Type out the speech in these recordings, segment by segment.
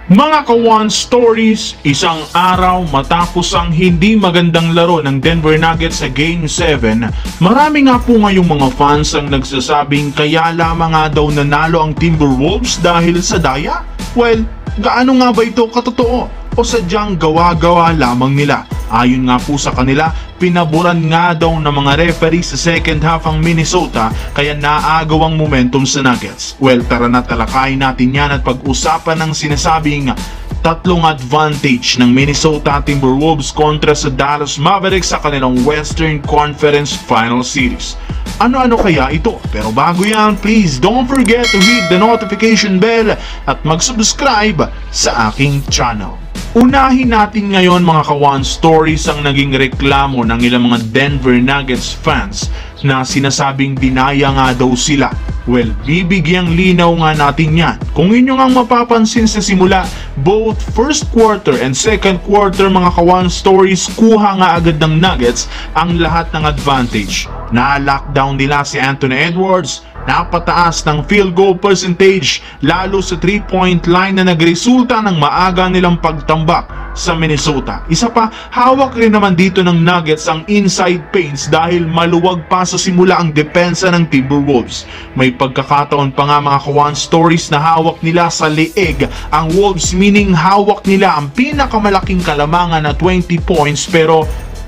Mga kawan stories, isang araw matapos ang hindi magandang laro ng Denver Nuggets sa Game 7, marami nga po ngayong mga fans ang nagsasabing kaya lamang nga daw nanalo ang Timberwolves dahil sa daya? Well, gaano nga ba ito katotoo? O sadyang gawa-gawa lamang nila? Ayon nga po sa kanila, pinaboran nga daw ng mga referee sa second half ang Minnesota kaya naagaw ang momentum sa Nuggets. Well, tara na talakayin natin yan at pag-usapan ng sinasabing tatlong advantage ng Minnesota Timberwolves kontra sa Dallas Mavericks sa kanilang Western Conference Final Series. Ano-ano kaya ito? Pero bago yan, please don't forget to hit the notification bell at mag-subscribe sa aking channel. Unahin natin ngayon mga kawan stories ang naging reklamo ng ilang mga Denver Nuggets fans na sinasabing dinaya nga daw sila. Well, bibigyang linaw nga natin yan. Kung inyo nga mapapansin sa simula, both first quarter and second quarter mga kawan stories, kuha nga agad ng Nuggets ang lahat ng advantage. Na-lockdown nila si Anthony Edwards, napataas ng field goal percentage lalo sa 3-point line na nagresulta ng maaga nilang pagtambak sa Minnesota. Isa pa, hawak rin naman dito ng Nuggets ang inside paints dahil maluwag pa sa simula ang depensa ng Timberwolves. May pagkakataon pa nga mga kawan stories na hawak nila sa leeg ang Wolves, meaning hawak nila ang pinakamalaking kalamangan na 20 points pero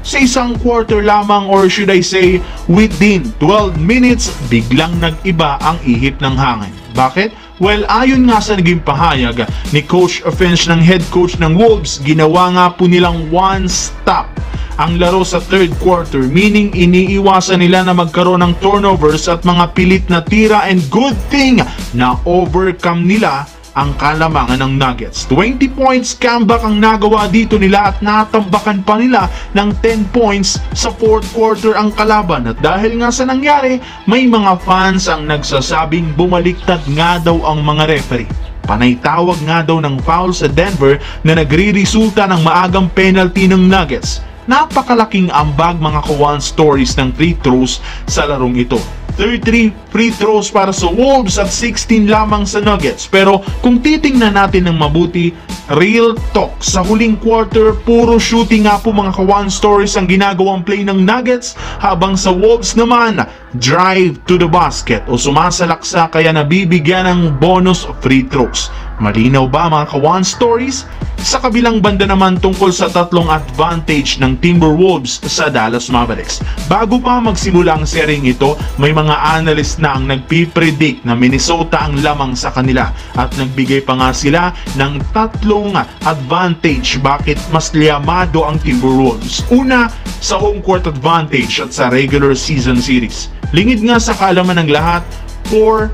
sa isang quarter lamang, or should I say within 12 minutes, biglang nag-iba ang ihip ng hangin. Bakit? Well, ayon nga sa naging pahayag ni Coach Finch ng head coach ng Wolves, ginawa nga po nilang one-stop ang laro sa third quarter, meaning iniiwasan nila na magkaroon ng turnovers at mga pilit na tira, and good thing na overcome nila ang kalamangan ng Nuggets. 20 points comeback ang nagawa dito nila at natambakan pa nila ng 10 points sa fourth quarter ang kalaban. At dahil nga sa nangyari, may mga fans ang nagsasabing bumaliktad nga daw ang mga referee. Panay tawag nga daw ng foul sa Denver na nagre-resulta ng maagang penalty ng Nuggets. Napakalaking ambag mga kawan stories ng free throws sa larong ito. 33 free throws para sa Wolves at 16 lamang sa Nuggets. Pero kung titingnan natin ng mabuti, real talk, sa huling quarter, puro shooting nga po mga kawan stories ang ginagawang play ng Nuggets, habang sa Wolves naman, drive to the basket o sumasalaksa kaya nabibigyan ng bonus free throws. Malinaw ba mga kawan stories? Sa kabilang banda naman tungkol sa tatlong advantage ng Timberwolves sa Dallas Mavericks. Bago pa magsimula ang seryeng ito, may mga analyst na ang nagpipredict na Minnesota ang lamang sa kanila at nagbigay pa nga sila ng tatlong advantage bakit mas liyamado ang Timberwolves. Una, sa home court advantage at sa regular season series. Lingid nga sa kaalaman ng lahat, 4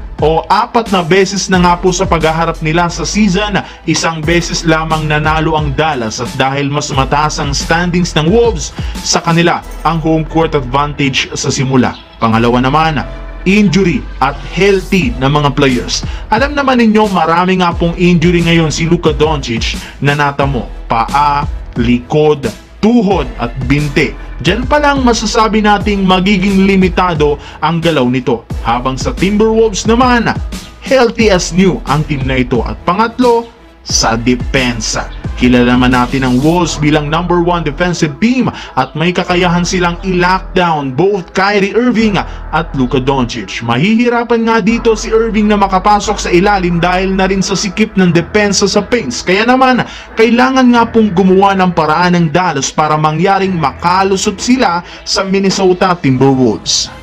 na beses na nga po sa paghaharap nila sa season, isang beses lamang nanalo ang Dallas, at dahil mas mataas ang standings ng Wolves sa kanila ang home court advantage sa simula. Pangalawa naman, injury at healthy na mga players. Alam naman ninyo marami nga pong injury ngayon si Luka Doncic na natamo, paa, likod, tuhod at binte. Diyan pa lang masasabi nating magiging limitado ang galaw nito. Habang sa Timberwolves naman, healthy as new ang team na ito. At pangatlo, sa depensa. Kilala naman natin ang Wolves bilang number 1 defensive team at may kakayahan silang i-lockdown both Kyrie Irving at Luka Doncic. Mahihirapan nga dito si Irving na makapasok sa ilalim dahil na rin sa sikip ng depensa sa paints. Kaya naman, kailangan nga pong gumawa ng paraan ng Dallas para mangyaring makalusot sila sa Minnesota Timberwolves.